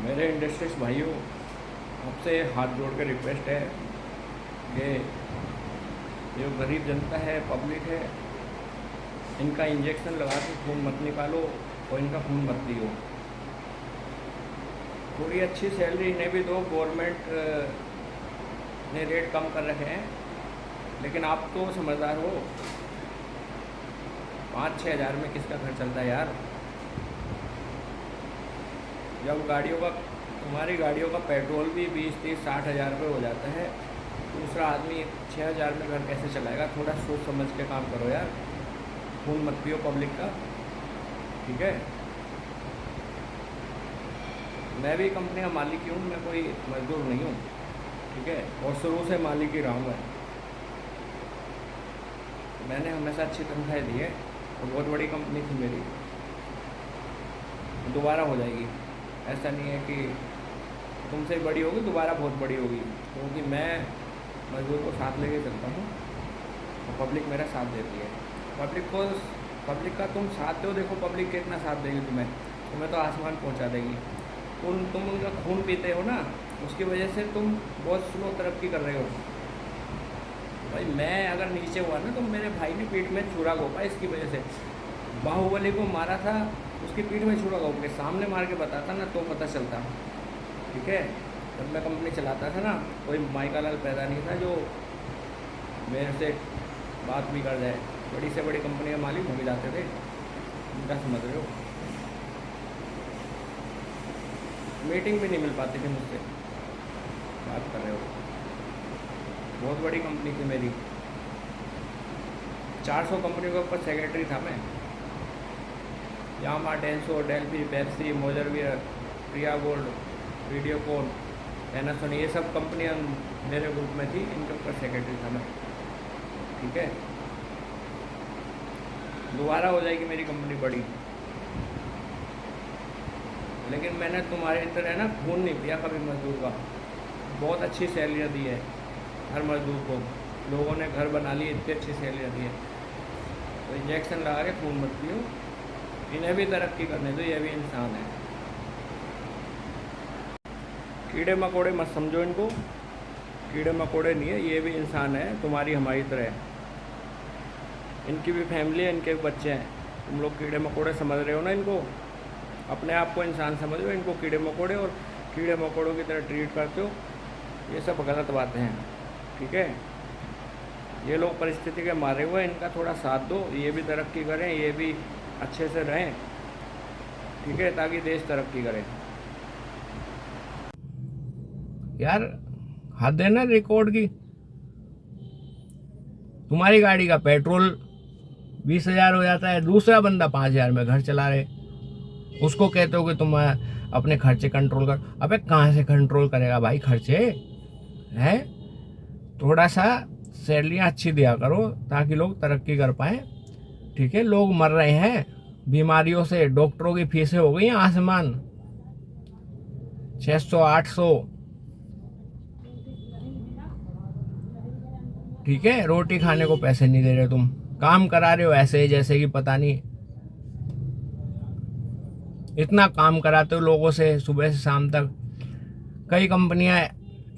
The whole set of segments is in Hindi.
मेरे इंडस्ट्रीज भाइयों, आपसे हाथ जोड़ के रिक्वेस्ट है कि जो गरीब जनता है, पब्लिक है, इनका इंजेक्शन लगा के खून मत निकालो और इनका खून मत पियो। थोड़ी अच्छी सैलरी इन्हें भी दो। गवर्नमेंट ने रेट कम कर रखे हैं, लेकिन आप तो समझदार हो, 5-6 हज़ार में किसका घर चलता है यार। जब तुम्हारी गाड़ियों का पेट्रोल भी 20-30-60 हज़ार रुपये हो जाता है, दूसरा आदमी 6 हज़ार में घर कैसे चलाएगा। थोड़ा सोच समझ के काम करो यार। खून मत पियो पब्लिक का, ठीक है। मैं भी कंपनी का मालिक ही हूँ, मैं कोई मजदूर नहीं हूँ, ठीक है। और शुरू से मालिक ही रहा हूँ मैं। मैंने हमेशा अच्छी तनख्वाहें दी है और बहुत बड़ी कंपनी थी मेरी, दोबारा हो जाएगी। ऐसा नहीं है कि तुमसे बड़ी होगी, दोबारा बहुत बड़ी होगी, क्योंकि मैं मजदूर को साथ लेके चलता हूँ और पब्लिक मेरा साथ देती है। पब्लिक का तुम साथ दो, देखो पब्लिक कितना साथ देगी तुम्हें तो आसमान पहुँचा देगी। तुम उनका खून पीते हो ना, उसकी वजह से तुम बहुत स्लो तरक्की कर रहे हो। भाई मैं अगर नीचे हुआ ना, तो मेरे भाई ने पीठ में छुरा घोंपा इसकी वजह से। बाहुबली को मारा था, उसकी पीठ में छुरा घोंप के सामने मार के बताता ना, तो पता चलता, ठीक है। जब मैं कंपनी चलाता था ना, कोई माइका लाल पैदा नहीं था जो मेरे से बात भी कर जाए। बड़ी से बड़ी कंपनी के मालिक हो भी जाते थे, क्या समझ रहे हो। मीटिंग भी नहीं मिल पाती थी मुझसे, बात कर रहे हो। बहुत बड़ी कंपनी थी मेरी, 400 कंपनी के ऊपर सेक्रेटरी था मैं। यामा, डेंसो, डेल्फी, पेप्सी, मोजरवियर, प्रिया गोल्ड, वीडियोकॉन, पैनासोनिक, ये सब कंपनियां मेरे ग्रुप में थी, इनके ऊपर सेक्रेटरी था मैं, ठीक है। दोबारा हो जाएगी मेरी कंपनी बड़ी, लेकिन मैंने तुम्हारी तरह ना खून नहीं पिया कभी मजदूर का। बहुत अच्छी सैलरियाँ दी है हर मजदूर को, लोगों ने घर बना लिए, इतनी अच्छी सैलरियाँ दी है। तो इंजेक्शन लगा के खून मत पियो, इन्हें भी तरक्की करने दो, ये भी इंसान है। कीड़े मकोड़े मत समझो इनको, कीड़े मकोड़े नहीं है, ये भी इंसान है तुम्हारी हमारी तरह। इनकी भी फैमिली है, इनके भी बच्चे हैं। तुम लोग कीड़े मकोड़े समझ रहे हो ना इनको, अपने आप को इंसान समझो, इनको कीड़े मकोड़े और कीड़े मकोड़ों की तरह ट्रीट करते हो। ये सब गलत बातें हैं, ठीक है। ये लोग परिस्थिति के मारे हुए, इनका थोड़ा साथ दो, ये भी तरक्की करें, ये भी अच्छे से रहें, ठीक है, ताकि देश तरक्की करे। यार हद है ना रिकॉर्ड की। तुम्हारी गाड़ी का पेट्रोल 20 हज़ार हो जाता है, दूसरा बंदा 5 हज़ार में घर चला रहे, उसको कहते हो कि तुम अपने खर्चे कंट्रोल कर। अबे कहाँ से कंट्रोल करेगा भाई खर्चे, हैं। थोड़ा सा सैलरियाँ अच्छी दिया करो ताकि लोग तरक्की कर पाए, ठीक है। लोग मर रहे हैं बीमारियों से, डॉक्टरों की फीसें हो गई हैं आसमान, 600-800, ठीक है। रोटी खाने को पैसे नहीं दे रहे, तुम काम करा रहे हो ऐसे जैसे कि पता नहीं। इतना काम कराते हो लोगों से सुबह से शाम तक। कई कंपनियां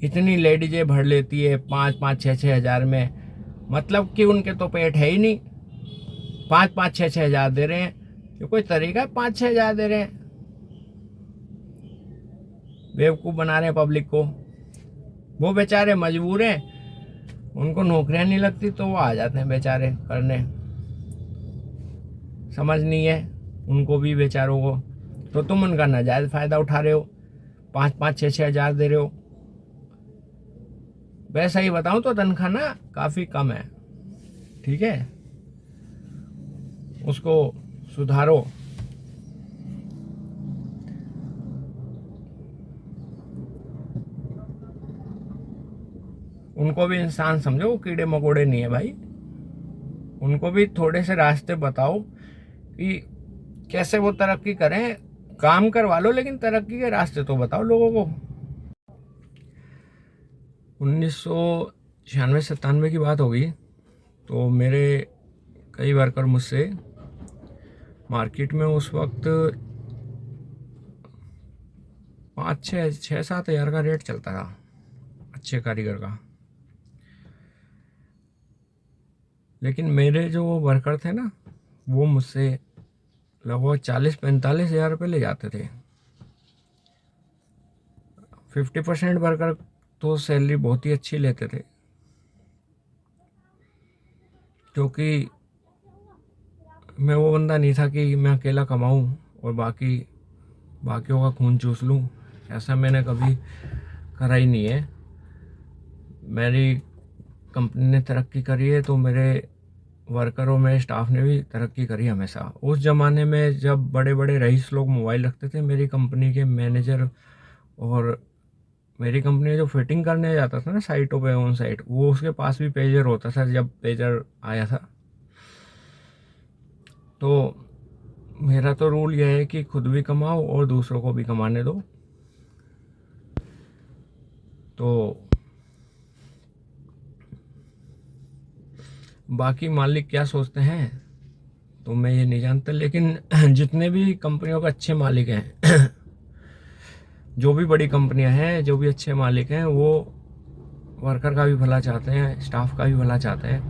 इतनी लेडीजें भर लेती है 5-5, 6-6 हज़ार में, मतलब कि उनके तो पेट है ही नहीं, 5-5, 6-6 हज़ार दे रहे हैं। ये कोई तरीका है 5-6 हज़ार दे रहे हैं। बेवकूफ़ बना रहे हैं पब्लिक को। वो बेचारे मजबूर हैं, उनको नौकरियां नहीं लगती तो वो आ जाते हैं बेचारे करने। समझ नहीं है उनको भी बेचारों को, तो तुम उनका नाजायज़ फ़ायदा उठा रहे हो, 5-5, 6-6 हज़ार दे रहे हो। वैसा ही बताऊं तो तनख्वाह ना काफ़ी कम है, ठीक है। उसको सुधारो। उनको भी इंसान समझो, वो कीड़े मकोड़े नहीं है भाई। उनको भी थोड़े से रास्ते बताओ कि कैसे वो तरक्की करें। काम करवा लो, लेकिन तरक्की के रास्ते तो बताओ लोगों को। 1996-97 की बात होगी, तो मेरे कई वर्कर मुझसे मार्केट में उस वक्त छः सात हज़ार का रेट चलता था अच्छे कारीगर का। लेकिन मेरे जो वर्कर थे ना, वो मुझसे लगभग 40-45 हज़ार रुपये ले जाते थे। 50% वर्कर तो सैलरी बहुत ही अच्छी लेते थे, क्योंकि मैं वो बंदा नहीं था कि मैं अकेला कमाऊं और बाकियों का खून चूस लूं। ऐसा मैंने कभी करा ही नहीं है। मेरी कंपनी ने तरक्की करी है तो मेरे वर्करों में स्टाफ ने भी तरक्की करी हमेशा। उस ज़माने में जब बड़े बड़े रईस लोग मोबाइल रखते थे, मेरी कंपनी के मैनेजर और मेरी कंपनी में जो फिटिंग करने जाता था ना साइटों पे ऑन साइट, वो उसके पास भी पेजर होता था जब पेजर आया था। तो मेरा तो रूल यह है कि खुद भी कमाओ और दूसरों को भी कमाने दो। तो बाकी मालिक क्या सोचते हैं तो मैं ये नहीं जानता, लेकिन जितने भी कंपनियों के अच्छे मालिक हैं जो भी बड़ी कंपनियां हैं, जो भी अच्छे मालिक हैं, वो वर्कर का भी भला चाहते हैं, स्टाफ का भी भला चाहते हैं।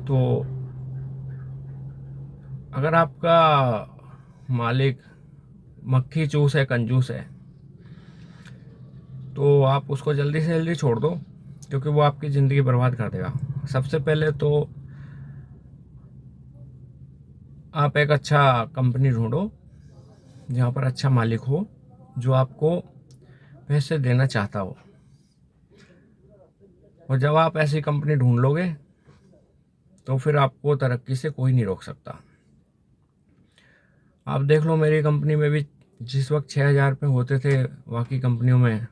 तो अगर आपका मालिक मक्खी चूस है, कंजूस है, तो आप उसको जल्दी से जल्दी छोड़ दो, क्योंकि वो आपकी ज़िंदगी बर्बाद कर देगा। सबसे पहले तो आप एक अच्छा कंपनी ढूंढो जहाँ पर अच्छा मालिक हो, जो आपको पैसे देना चाहता हो। और जब आप ऐसी कंपनी ढूंढ लोगे तो फिर आपको तरक्की से कोई नहीं रोक सकता। आप देख लो, मेरी कंपनी में भी जिस वक्त 6,000 रुपये होते थे बाकी कंपनियों में,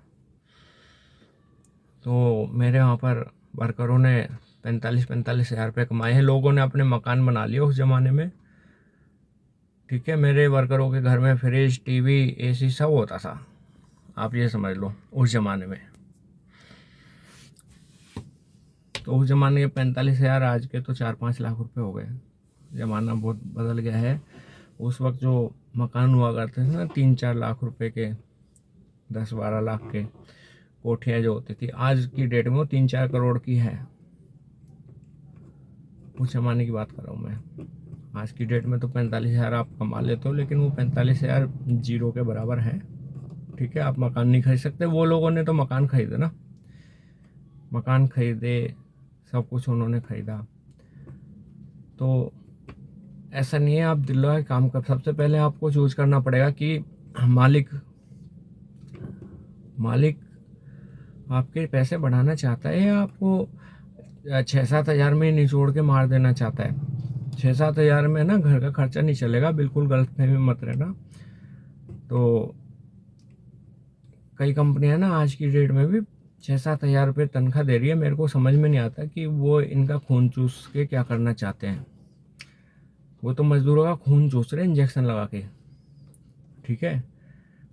तो मेरे वहाँ पर वर्करों ने 45-45 हज़ार रुपये कमाए हैं। लोगों ने अपने मकान बना लिए उस ज़माने में। ठीक है, मेरे वर्करों के घर में फ्रिज, टीवी, एसी सब होता था। आप ये समझ लो उस ज़माने में। तो उस ज़माने के 45 हज़ार आज के तो 4-5 लाख रुपए हो गए। ज़माना बहुत बदल गया है। उस वक्त जो मकान हुआ करते थे ना 3-4 लाख रुपए के, 10-12 लाख के कोठियाँ जो होती थी, आज की डेट में वो 3-4 करोड़ की है। उस ज़माने की बात कर रहा हूँ मैं। आज की डेट में तो 45 हज़ार आप कमा लेते हो, लेकिन वो 45 हज़ार जीरो के बराबर है। ठीक है, आप मकान नहीं खरीद सकते। वो लोगों ने तो मकान खरीदे ना, मकान खरीदे, सब कुछ उन्होंने खरीदा। तो ऐसा नहीं है आप दिल लगा के काम कर। सबसे पहले आपको चूज करना पड़ेगा कि मालिक आपके पैसे बढ़ाना चाहता है या आपको 6-7 हज़ार में निचोड़ के मार देना चाहता है। 6-7 हज़ार में ना घर का खर्चा नहीं चलेगा, बिल्कुल गलतफहमी में मत रहना। तो कई कंपनियां ना आज की डेट में भी 6-7 हज़ार रुपये तनख्वाह दे रही है। मेरे को समझ में नहीं आता कि वो इनका खून चूस के क्या करना चाहते हैं। वो तो मजदूरों का खून चूस रहे हैं इंजेक्शन लगा के। ठीक है,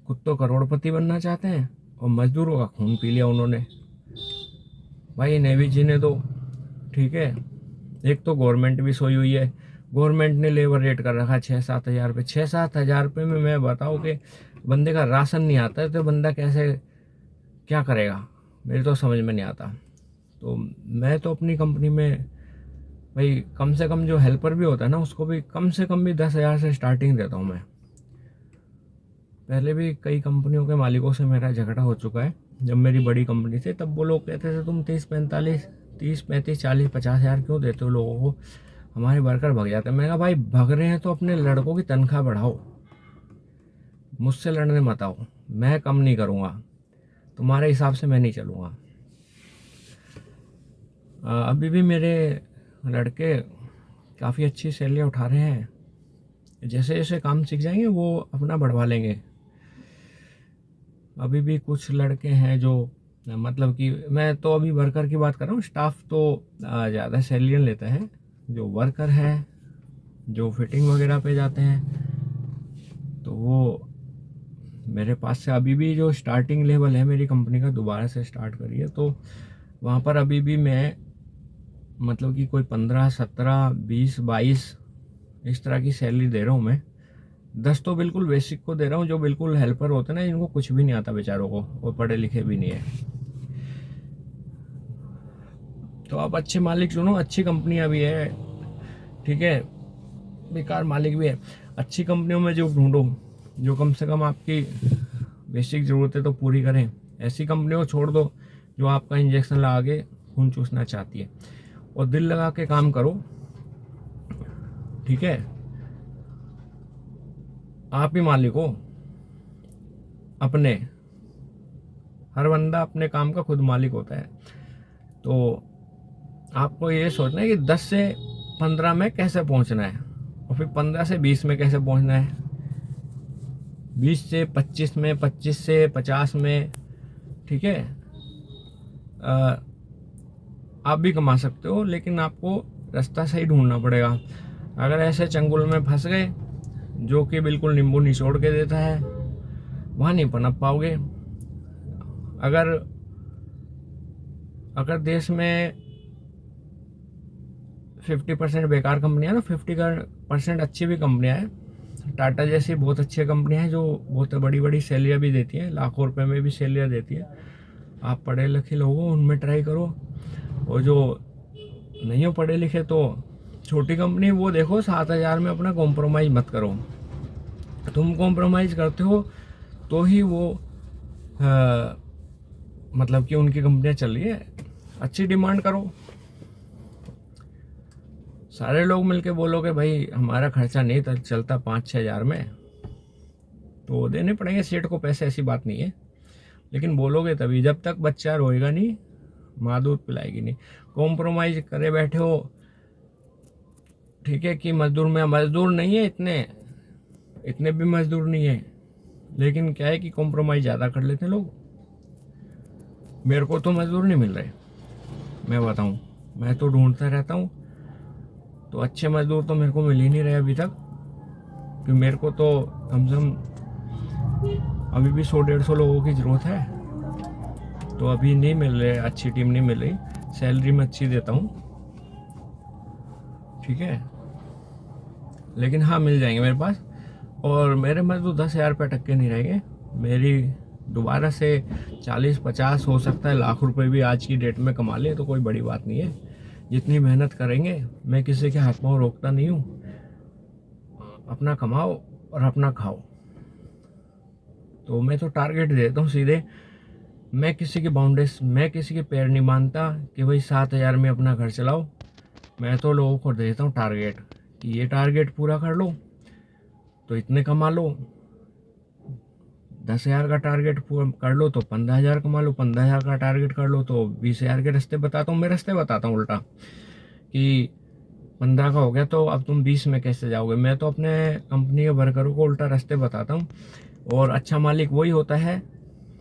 खुद तो करोड़पति बनना चाहते हैं और मजदूरों का खून पी लिया उन्होंने। भाई इन्हें भी जीने दो। ठीक है, एक तो गवर्नमेंट भी सोई हुई है। गवर्नमेंट ने लेबर रेट कर रखा है 6-7 हज़ार रुपये। 6-7 हज़ार रुपये में मैं बताऊँ कि बंदे का राशन नहीं आता है तो बंदा कैसे क्या करेगा, मेरे तो समझ में नहीं आता। तो मैं तो अपनी कंपनी में भाई कम से कम जो हेल्पर भी होता है ना, उसको भी कम से कम भी 10,000 से स्टार्टिंग देता हूँ मैं। पहले भी कई कंपनियों के मालिकों से मेरा झगड़ा हो चुका है। जब मेरी बड़ी कंपनी थी तब वो लोग कहते थे तुम 30-35 हज़ार क्यों देते हो लोगों को, हमारे वर्कर भग जाते हैं। मैं कहा भाई भग रहे हैं तो अपने लड़कों की तनख्वाह बढ़ाओ, मुझसे लड़ने मत आओ। मैं कम नहीं करूँगा, तुम्हारे हिसाब से मैं नहीं चलूँगा। अभी भी मेरे लड़के काफ़ी अच्छी सैलरियाँ उठा रहे हैं। जैसे जैसे काम सीख जाएंगे वो अपना बढ़वा लेंगे। अभी भी कुछ लड़के हैं जो, मतलब कि मैं तो अभी वर्कर की बात कर रहा हूँ, स्टाफ तो ज़्यादा सैलरी लेता है। जो वर्कर है, जो फिटिंग वगैरह पे जाते हैं, तो वो मेरे पास से अभी भी जो स्टार्टिंग लेवल है मेरी कंपनी का, दोबारा से स्टार्ट करी है, तो वहाँ पर अभी भी मैं मतलब कि कोई 15, 17, 20, 22 इस तरह की सैलरी दे रहा हूँ मैं। 10 तो बिल्कुल बेसिक को दे रहा हूँ, जो बिल्कुल हेल्पर होते हैं ना, इनको कुछ भी नहीं आता बेचारों को, और पढ़े लिखे भी नहीं है। तो आप अच्छे मालिक चुनो, अच्छी कंपनियां भी है, ठीक है, बेकार मालिक भी है। अच्छी कंपनियों में जो ढूंढो, जो कम से कम आपकी बेसिक ज़रूरतें तो पूरी करें। ऐसी कंपनियों को छोड़ दो जो आपका इंजेक्शन लगा के खून चूसना चाहती है, और दिल लगा के काम करो, ठीक है। आप ही मालिक हो अपने, हर बंदा अपने काम का खुद मालिक होता है। तो आपको ये सोचना है कि 10 से 15 में कैसे पहुंचना है, और फिर 15 से 20 में कैसे पहुंचना है, 20 से 25 में, 25 से 50 में, ठीक है। आप भी कमा सकते हो, लेकिन आपको रास्ता सही ढूंढना पड़ेगा। अगर ऐसे चंगुल में फंस गए जो कि बिल्कुल नींबू निचोड़ के देता है, वहाँ नहीं पनप पाओगे। अगर अगर देश में 50% बेकार कंपनियां ना, 50% अच्छी भी कंपनियां हैं। टाटा जैसी बहुत अच्छी कंपनियां हैं जो बहुत बड़ी बड़ी सैलरियाँ भी देती हैं, लाखों रुपए में भी सैलरियाँ देती है। आप पढ़े लिखे लोग हो, उनमें ट्राई करो। और जो नहीं हो पढ़े लिखे तो छोटी कंपनी वो देखो, 7,000 में अपना कॉम्प्रोमाइज़ मत करो। तुम कॉम्प्रोमाइज़ करते हो तो ही वो मतलब कि उनकी कंपनियां चल रही है। अच्छी डिमांड करो, सारे लोग मिलके बोलोगे भाई हमारा खर्चा नहीं चलता 5-6 हज़ार में, तो देने पड़ेंगे सेठ को पैसे, ऐसी बात नहीं है। लेकिन बोलोगे तभी, जब तक बच्चा रोएगा नहीं माँ दूध पिलाएगी नहीं। कॉम्प्रोमाइज़ करे बैठे हो, ठीक है, कि मजदूर नहीं है, इतने भी मजदूर नहीं है, लेकिन क्या है कि कॉम्प्रोमाइज़ ज़्यादा कर लेते हैं लोग। मेरे को तो मजदूर नहीं मिल रहे, मैं बताऊं, मैं तो ढूंढता रहता हूँ, तो अच्छे मजदूर तो मेरे को मिल ही नहीं रहे अभी तक। कि मेरे को तो कम से कम अभी भी 100-150 लोगों की ज़रूरत है, तो अभी नहीं मिल रहे, अच्छी टीम नहीं मिल रही। सैलरी मैं अच्छी देता हूँ, ठीक है, लेकिन हाँ मिल जाएंगे मेरे पास। और मेरे मजदूर 10,000 रुपये टक के नहीं रहेंगे। मेरी दोबारा से 40-50 हो सकता है लाख रुपए भी आज की डेट में कमा ले, तो कोई बड़ी बात नहीं है। जितनी मेहनत करेंगे, मैं किसी के हाथ पाँव रोकता नहीं हूँ। अपना कमाओ और अपना खाओ। तो मैं तो टारगेट देता हूँ सीधे, मैं किसी के पैर नहीं मानता कि भाई 7,000 में अपना घर चलाओ। मैं तो लोगों को देता हूँ टारगेट कि ये टारगेट पूरा कर लो तो इतने कमा लो, 10,000 का टारगेट कर लो तो 15,000 कमा लो, 15,000 का टारगेट कर लो तो 20,000 के रास्ते बताता हूँ। मैं रास्ते बताता हूँ उल्टा, कि 15 का हो गया तो अब तुम 20 में कैसे जाओगे। मैं तो अपने कंपनी के वर्करों को उल्टा रास्ते बताता हूँ। और अच्छा मालिक वही होता है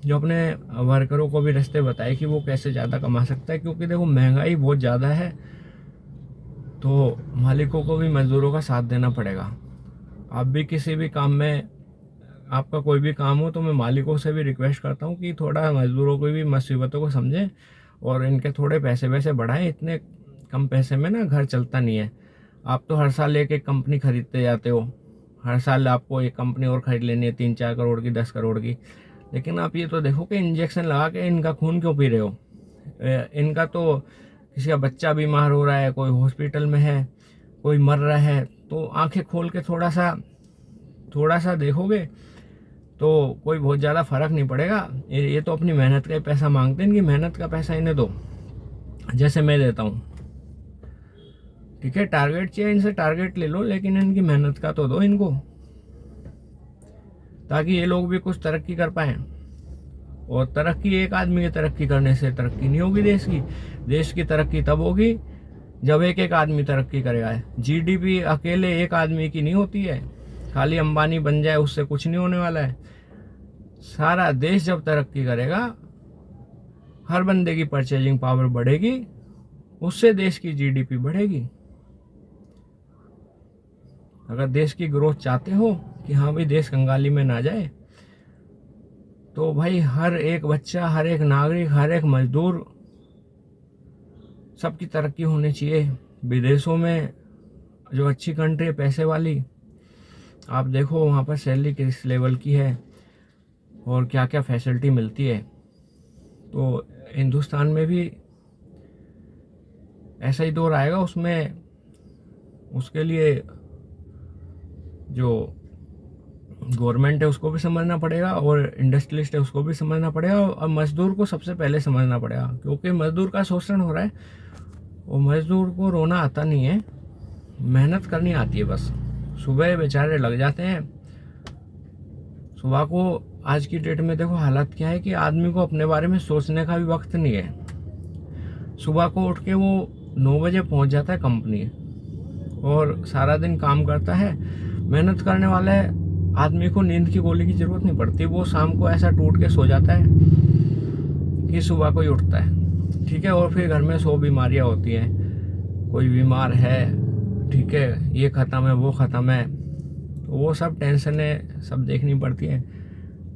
जो अपने वर्करों को भी रास्ते बताए कि वो कैसे ज़्यादा कमा सकता है। क्योंकि देखो महंगाई बहुत ज़्यादा है, तो मालिकों को भी मजदूरों का साथ देना पड़ेगा। आप भी किसी भी काम में, आपका कोई भी काम हो, तो मैं मालिकों से भी रिक्वेस्ट करता हूँ कि थोड़ा मजदूरों की भी मुसीबतों को समझें और इनके थोड़े पैसे वैसे बढ़ाएं। इतने कम पैसे में ना घर चलता नहीं है। आप तो हर साल एक एक कंपनी खरीदते जाते हो, हर साल आपको एक कंपनी और खरीद लेनी है 3-4 करोड़ की, 10 करोड़ की। लेकिन आप ये तो देखो कि इंजेक्शन लगा के इनका खून क्यों पी रहे हो। इनका तो किसी का बच्चा बीमार हो रहा है, कोई हॉस्पिटल में है, कोई मर रहा है, तो आंखें खोल के थोड़ा सा देखोगे तो कोई बहुत ज़्यादा फर्क नहीं पड़ेगा। ये तो अपनी मेहनत का ही पैसा मांगते हैं, इनकी मेहनत का पैसा इन्हें दो, जैसे मैं देता हूँ, ठीक है। टारगेट चाहिए इनसे, टारगेट ले लो, लेकिन इनकी मेहनत का तो दो इनको, ताकि ये लोग भी कुछ तरक्की कर पाएँ। और तरक्की एक आदमी की तरक्की करने से तरक्की नहीं होगी देश की तरक्की तब होगी जब एक एक आदमी तरक्की करेगा। जीडीपी अकेले एक आदमी की नहीं होती है, खाली अंबानी बन जाए उससे कुछ नहीं होने वाला है। सारा देश जब तरक्की करेगा, हर बंदे की परचेजिंग पावर बढ़ेगी, उससे देश की जीडीपी बढ़ेगी। अगर देश की ग्रोथ चाहते हो कि हाँ भाई देश कंगाली में ना जाए, तो भाई हर एक बच्चा, हर एक नागरिक, हर एक मजदूर, सबकी तरक्की होनी चाहिए। विदेशों में जो अच्छी कंट्री है पैसे वाली, आप देखो वहाँ पर सैलरी किस लेवल की है और क्या क्या फैसिलिटी मिलती है। तो हिंदुस्तान में भी ऐसा ही दौर आएगा, उसमें उसके लिए जो गवर्नमेंट है उसको भी समझना पड़ेगा और इंडस्ट्रियलिस्ट है उसको भी समझना पड़ेगा और मजदूर को सबसे पहले समझना पड़ेगा, क्योंकि मजदूर का शोषण हो रहा है और मजदूर को रोना आता नहीं है, मेहनत करनी आती है बस। सुबह बेचारे लग जाते हैं सुबह को। आज की डेट में देखो हालत क्या है कि आदमी को अपने बारे में सोचने का भी वक्त नहीं है। सुबह को उठ के वो 9 बजे पहुंच जाता है कंपनी और सारा दिन काम करता है। मेहनत करने वाले आदमी को नींद की गोली की जरूरत नहीं पड़ती, वो शाम को ऐसा टूट के सो जाता है कि सुबह को ही उठता है। ठीक है, और फिर घर में 100 बीमारियां होती हैं, कोई बीमार है, ठीक है, ये ख़त्म है वो ख़त्म है, तो वो सब टेंशनें सब देखनी पड़ती हैं।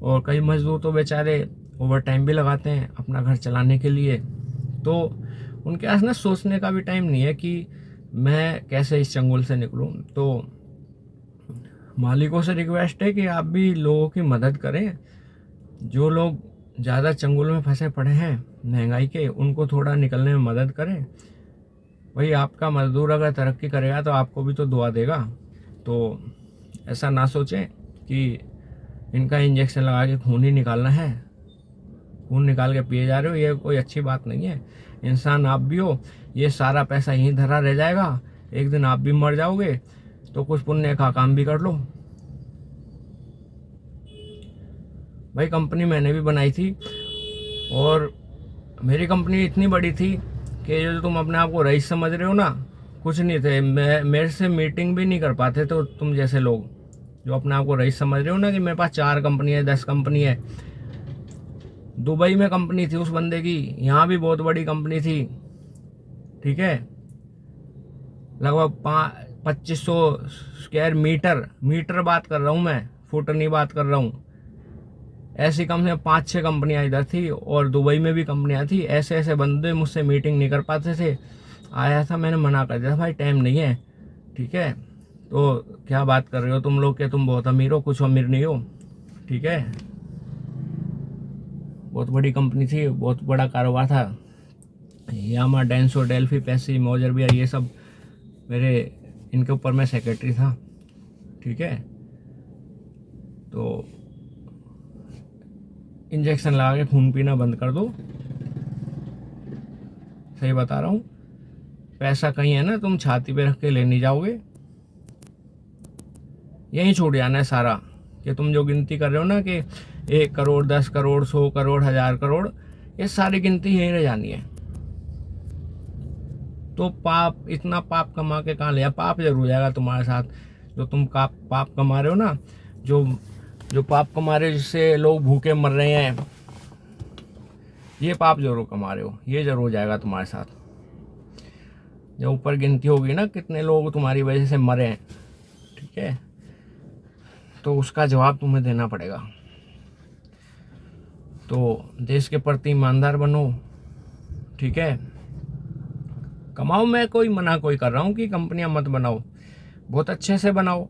और कई मजदूर तो बेचारे ओवर टाइम भी लगाते हैं अपना घर चलाने के लिए, तो उनके पास ना सोचने का भी टाइम नहीं है कि मैं कैसे इस चंगुल से निकलूं। तो मालिकों से रिक्वेस्ट है कि आप भी लोगों की मदद करें। जो लोग ज़्यादा चंगुल में फंसे पड़े हैं महंगाई के, उनको थोड़ा निकलने में मदद करें। भाई आपका मजदूर अगर तरक्की करेगा तो आपको भी तो दुआ देगा। तो ऐसा ना सोचें कि इनका इंजेक्शन लगा के खून ही निकालना है, खून निकाल के पिए जा रहे हो, ये कोई अच्छी बात नहीं है। इंसान आप भी हो, ये सारा पैसा यहीं धरा रह जाएगा, एक दिन आप भी मर जाओगे, तो कुछ पुण्य का काम भी कर लो। भाई कंपनी मैंने भी बनाई थी और मेरी कंपनी इतनी बड़ी थी कि जो तुम अपने आप को रईस समझ रहे हो ना, कुछ नहीं थे। मेरे से मीटिंग भी नहीं कर पाते तो तुम जैसे लोग जो अपने आप को रईस समझ रहे हो ना कि मेरे पास 4 कंपनी है 10 कंपनी है। दुबई में कंपनी थी उस बंदे की, यहाँ भी बहुत बड़ी कंपनी थी, ठीक है, लगभग 2500 स्क्वायर मीटर बात कर रहा हूँ मैं, फुट नहीं बात कर रहा हूँ। ऐसी कम से 5-6 कंपनियां इधर थी और दुबई में भी कंपनियां थी। ऐसे ऐसे बंदे मुझसे मीटिंग नहीं कर पाते थे। आया था, मैंने मना कर दिया था, भाई टाइम नहीं है, ठीक है। तो क्या बात कर रहे हो तुम लोग के, तुम बहुत अमीर हो, कुछ अमीर नहीं हो, ठीक है। बहुत बड़ी कंपनी थी, बहुत बड़ा कारोबार था। यामा, डेंसो, डेल्फी, पैसी, मौजर भी, ये सब मेरे, इनके ऊपर मैं सेक्रेटरी था, ठीक है। तो इंजेक्शन लगा के खून पीना बंद कर दो, सही बता रहा हूँ। पैसा कहीं है ना, तुम छाती पे रख के ले नहीं जाओगे, यहीं छूट जाना है सारा। कि तुम जो गिनती कर रहे हो ना कि 1 करोड़ 10 करोड़ 100 करोड़ 1000 करोड़, ये सारी गिनती यहीं रह जानी है। तो पाप, इतना पाप कमा के कहाँ लिया, पाप जरूर जाएगा तुम्हारे साथ। जो तुम पाप कमा रहे हो ना, जो पाप कमा रहे हो जिससे लोग भूखे मर रहे हैं, ये पाप जरूर कमा रहे हो, ये जरूर जाएगा तुम्हारे साथ। जब ऊपर गिनती होगी ना कितने लोग तुम्हारी वजह से मरे हैं, ठीक है, तो उसका जवाब तुम्हें देना पड़ेगा। तो देश के प्रति ईमानदार बनो, ठीक है। कमाओ, मैं कोई मना कोई कर रहा हूँ कि कंपनियां मत बनाओ, बहुत अच्छे से बनाओ,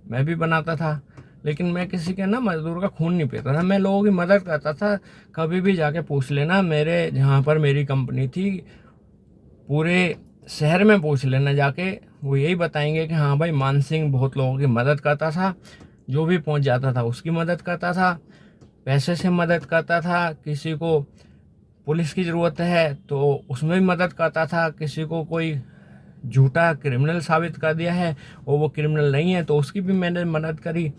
मैं भी बनाता था, लेकिन मैं किसी के ना मजदूर का खून नहीं पीता था, मैं लोगों की मदद करता था। कभी भी जाके पूछ लेना, मेरे जहाँ पर मेरी कंपनी थी पूरे शहर में पूछ लेना जाके, वो यही बताएंगे कि हाँ भाई मान सिंह बहुत लोगों की मदद करता था, जो भी पहुँच जाता था उसकी मदद करता था, पैसे से मदद करता था, किसी को पुलिस की ज़रूरत है तो उसमें भी मदद करता था, किसी को कोई झूठा क्रिमिनल साबित कर दिया है और वो क्रिमिनल नहीं है तो उसकी भी मैंने मदद करी।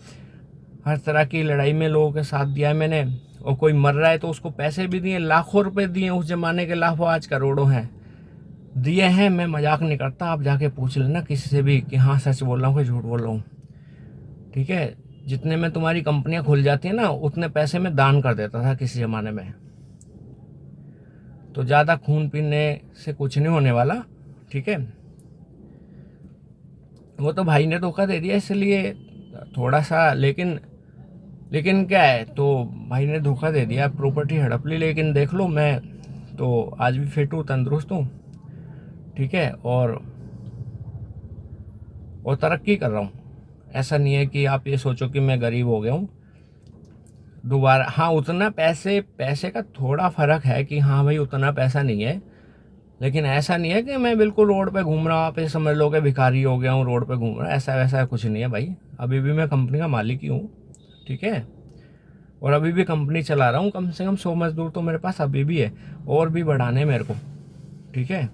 हर तरह की लड़ाई में लोगों के साथ दिया है मैंने। और कोई मर रहा है तो उसको पैसे भी दिए, लाखों रुपए दिए, उस जमाने के लाखों आज करोड़ों हैं, दिए हैं। मैं मजाक नहीं करता, आप जाके पूछ लेना किसी से भी कि हाँ सच बोल रहा हूँ कि झूठ बोल रहा हूँ, ठीक है। जितने में तुम्हारी कंपनियां खुल जाती है ना, उतने पैसे में दान कर देता था किसी ज़माने में। तो ज़्यादा खून पीने से कुछ नहीं होने वाला, ठीक है। वो तो भाई ने धोखा दे दिया इसलिए थोड़ा सा, लेकिन क्या है, तो भाई ने धोखा दे दिया, प्रॉपर्टी हड़प ली, लेकिन देख लो मैं तो आज भी फिट हूँ, तंदुरुस्त हूँ, ठीक है, और तरक्की कर रहा हूँ। ऐसा नहीं है कि आप ये सोचो कि मैं गरीब हो गया हूँ दोबारा। हाँ, उतना पैसे का थोड़ा फ़र्क है कि हाँ भाई उतना पैसा नहीं है, लेकिन ऐसा नहीं है कि मैं बिल्कुल रोड पे घूम रहा हूँ, आप ये समझ लो कि भिखारी हो गया हूँ, रोड पे घूम रहा, ऐसा वैसा कुछ नहीं है भाई। अभी भी मैं कंपनी का मालिक ही हूँ, ठीक है, और अभी भी कंपनी चला रहा हूँ। कम से कम 100 मजदूर तो मेरे पास अभी भी है, और भी बढ़ाने मेरे को, ठीक है।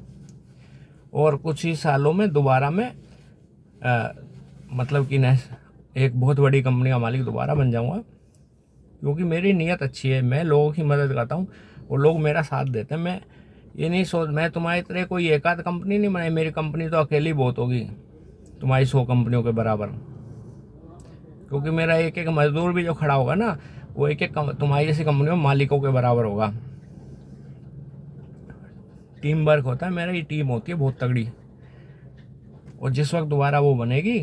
और कुछ ही सालों में दोबारा मैं मतलब कि एक बहुत बड़ी कंपनी का मालिक दोबारा बन जाऊँगा, क्योंकि मेरी नीयत अच्छी है, मैं लोगों की मदद करता हूँ और लोग मेरा साथ देते हैं। मैं ये नहीं सोच, मैं तुम्हारी तरह कोई एक आध कंपनी नहीं बनाई, मेरी कंपनी तो अकेली बहुत होगी तुम्हारी 100 कंपनियों के बराबर, क्योंकि मेरा एक एक मजदूर भी जो खड़ा होगा ना, वो एक एक तुम्हारी जैसी कंपनियों में मालिकों के बराबर होगा। टीम वर्क होता है, मेरा ये टीम होती है बहुत तगड़ी, और जिस वक्त दोबारा वो बनेगी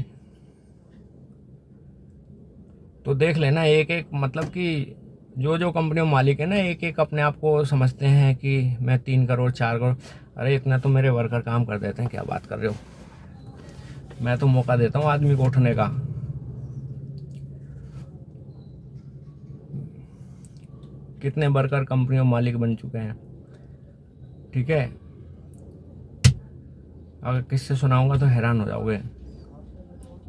तो देख लेना, एक एक मतलब कि जो जो कंपनियों मालिक है ना, एक एक अपने आप को समझते हैं कि मैं 3 करोड़ 4 करोड़, अरे इतना तो मेरे वर्कर काम कर देते हैं, क्या बात कर रहे हो। मैं तो मौका देता हूँ आदमी को उठने का। कितने वर्कर कंपनियों मालिक बन चुके हैं, ठीक है, अगर किससे सुनाऊंगा तो हैरान हो जाओगे।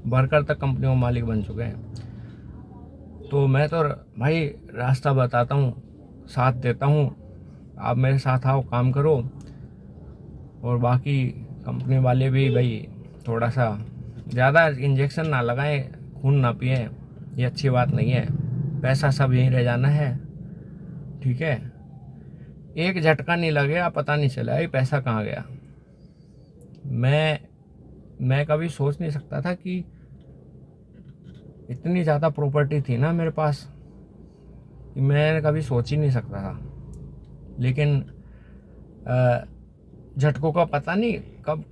वर्कर तक कंपनियों मालिक बन चुके हैं। तो मैं तो भाई रास्ता बताता हूँ, साथ देता हूँ, आप मेरे साथ आओ, काम करो, और बाकी कंपनी वाले भी भाई थोड़ा सा ज़्यादा इंजेक्शन ना लगाएं, खून ना पिए, ये अच्छी बात नहीं है। पैसा सब यहीं रह जाना है, ठीक है, एक झटका नहीं लगेगा, पता नहीं चला ये पैसा कहाँ गया। मैं कभी सोच नहीं सकता था कि इतनी ज़्यादा प्रॉपर्टी थी ना मेरे पास, कि मैं कभी सोच ही नहीं सकता था। लेकिन झटकों का पता नहीं कब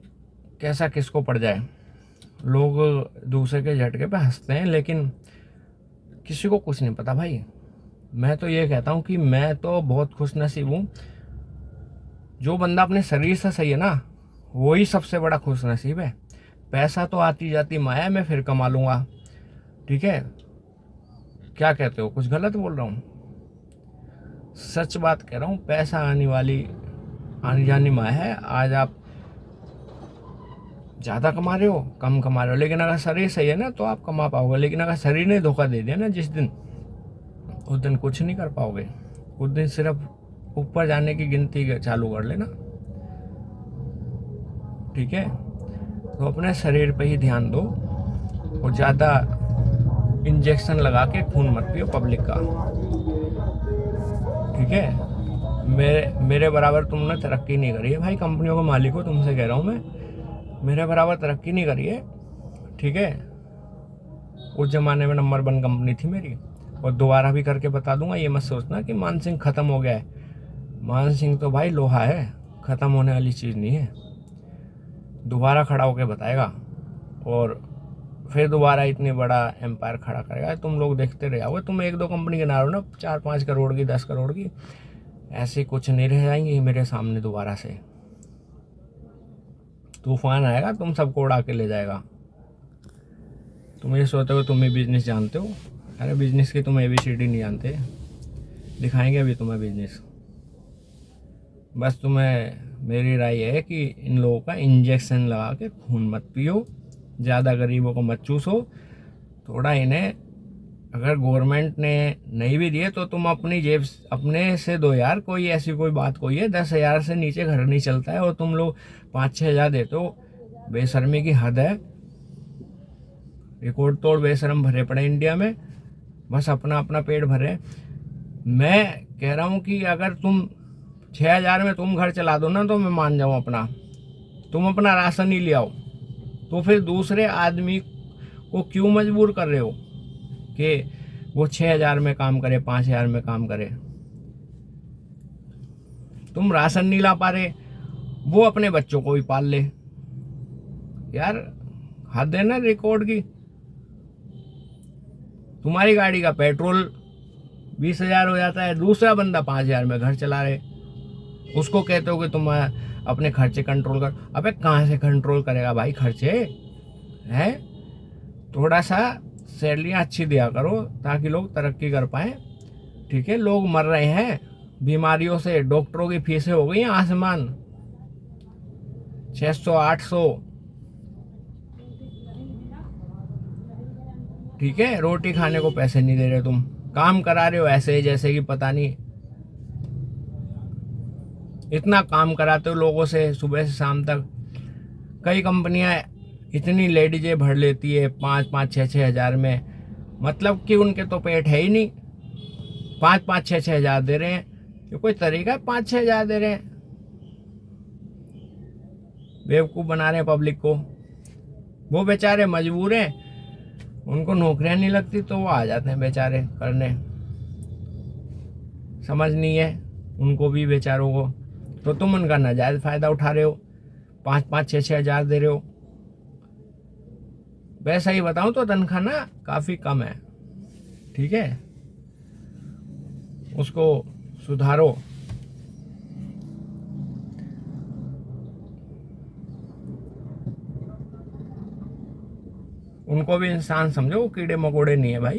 कैसा किसको पड़ जाए। लोग दूसरे के झटके पे हंसते हैं, लेकिन किसी को कुछ नहीं पता भाई। मैं तो ये कहता हूँ कि मैं तो बहुत खुश नसीब हूँ। जो बंदा अपने शरीर से सही है ना, वही सबसे बड़ा खुश नसीब है। पैसा तो आती जाती माया, मैं फिर कमा लूँगा, ठीक है। क्या कहते हो, कुछ गलत बोल रहा हूँ? सच बात कह रहा हूँ, पैसा आनी जानी माया है। आज आप ज़्यादा कमा रहे हो, कम कमा रहे हो, लेकिन अगर शरीर सही है ना तो आप कमा पाओगे। लेकिन अगर शरीर ने धोखा दे दिया ना जिस दिन, उस दिन कुछ नहीं कर पाओगे। उस दिन सिर्फ ऊपर जाने की गिनती चालू कर लेना, ठीक है। तो अपने शरीर पे ही ध्यान दो, और ज़्यादा इंजेक्शन लगा के खून मत पियो पब्लिक का, ठीक है। मेरे बराबर तुमने तरक्की नहीं करी है भाई, कंपनियों का मालिक हो, तुमसे कह रहा हूँ मैं, मेरे बराबर तरक्की नहीं करी है, ठीक है। उस ज़माने में नंबर 1 कंपनी थी मेरी, और दोबारा भी करके बता दूंगा। ये मत सोचना कि मान सिंह ख़त्म हो गया है। मान सिंह तो भाई लोहा है, ख़त्म होने वाली चीज़ नहीं है। दोबारा खड़ा होकर बताएगा, और फिर दोबारा इतनी बड़ा एम्पायर खड़ा करेगा। तुम लोग देखते रह जाओगे। तुम 1-2 कंपनी गिना रहे हो ना, 4-5 करोड़ की, 10 करोड़ की, ऐसी कुछ नहीं रह जाएंगी मेरे सामने दोबारा से। तूफान आएगा, तुम सबको उड़ा के ले जाएगा। तुम ये सोचते हो तुम ही बिजनेस जानते हो, अरे बिजनेस की तुम ABCD नहीं जानते। दिखाएंगे अभी तुम्हें बिजनेस। बस तुम्हें मेरी राय है कि इन लोगों का इंजेक्शन लगा के खून मत पियो, ज़्यादा गरीबों को मत चूसो। थोड़ा इन्हें, अगर गवर्नमेंट ने नहीं भी दिए तो तुम अपनी जेब अपने से दो यार। कोई ऐसी कोई बात कोई है, 10,000 से नीचे घर नहीं चलता है, और तुम लोग 5-6 हज़ार देते हो। बेशर्मी की हद है। रिकॉर्ड तोड़ बेशरम भरे पड़े इंडिया में, बस अपना अपना पेट भरे। मैं कह रहा हूँ कि अगर तुम 6,000 में तुम घर चला दो ना तो मैं मान जाऊँ अपना। तुम अपना राशन ही ले आओ, तो फिर दूसरे आदमी को क्यों मजबूर कर रहे हो कि वो 6,000 में काम करे, 5,000 में काम करे। तुम राशन नहीं ला पा रहे, वो अपने बच्चों को भी पाल ले यार। हद है ना रिकॉर्ड की। तुम्हारी गाड़ी का पेट्रोल 20,000 हो जाता है, दूसरा बंदा 5,000 में घर चला रहे, उसको कहते हो कि तुम अपने खर्चे कंट्रोल कर। अबे कहाँ से कंट्रोल करेगा भाई खर्चे हैं? थोड़ा सा सैलरियाँ अच्छी दिया करो ताकि लोग तरक्की कर पाएँ, ठीक है। लोग मर रहे हैं बीमारियों से, डॉक्टरों की फीसें हो गई हैं आसमान, 600-800, ठीक है। रोटी खाने को पैसे नहीं दे रहे, तुम काम करा रहे हो ऐसे ही जैसे कि पता नहीं, इतना काम कराते हो लोगों से सुबह से शाम तक। कई कंपनियां इतनी लेडीजें भर लेती है 5-5, 6-6 हज़ार में, मतलब कि उनके तो पेट है ही नहीं, 5-5, 6-6 हज़ार दे रहे हैं। ये कोई तरीका है 5-6 हज़ार दे रहे हैं? बेवकूफ़ बना रहे हैं पब्लिक को। वो बेचारे मजबूर हैं, उनको नौकरियां नहीं लगती तो वो आ जाते हैं बेचारे करने, समझ नहीं है उनको भी बेचारों को। तो तुम उनका नाजायज़ फ़ायदा उठा रहे हो, 5-5, 6-6 हज़ार दे रहे हो। वैसा ही बताऊं तो तनख्वाह ना काफ़ी कम है, ठीक है, उसको सुधारो। उनको भी इंसान समझो, वो कीड़े मकोड़े नहीं है भाई।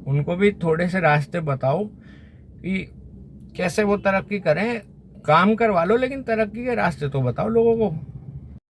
उनको भी थोड़े से रास्ते बताओ कि कैसे वो तरक्की करें। काम करवा लो लेकिन तरक्की के रास्ते तो बताओ लोगों को।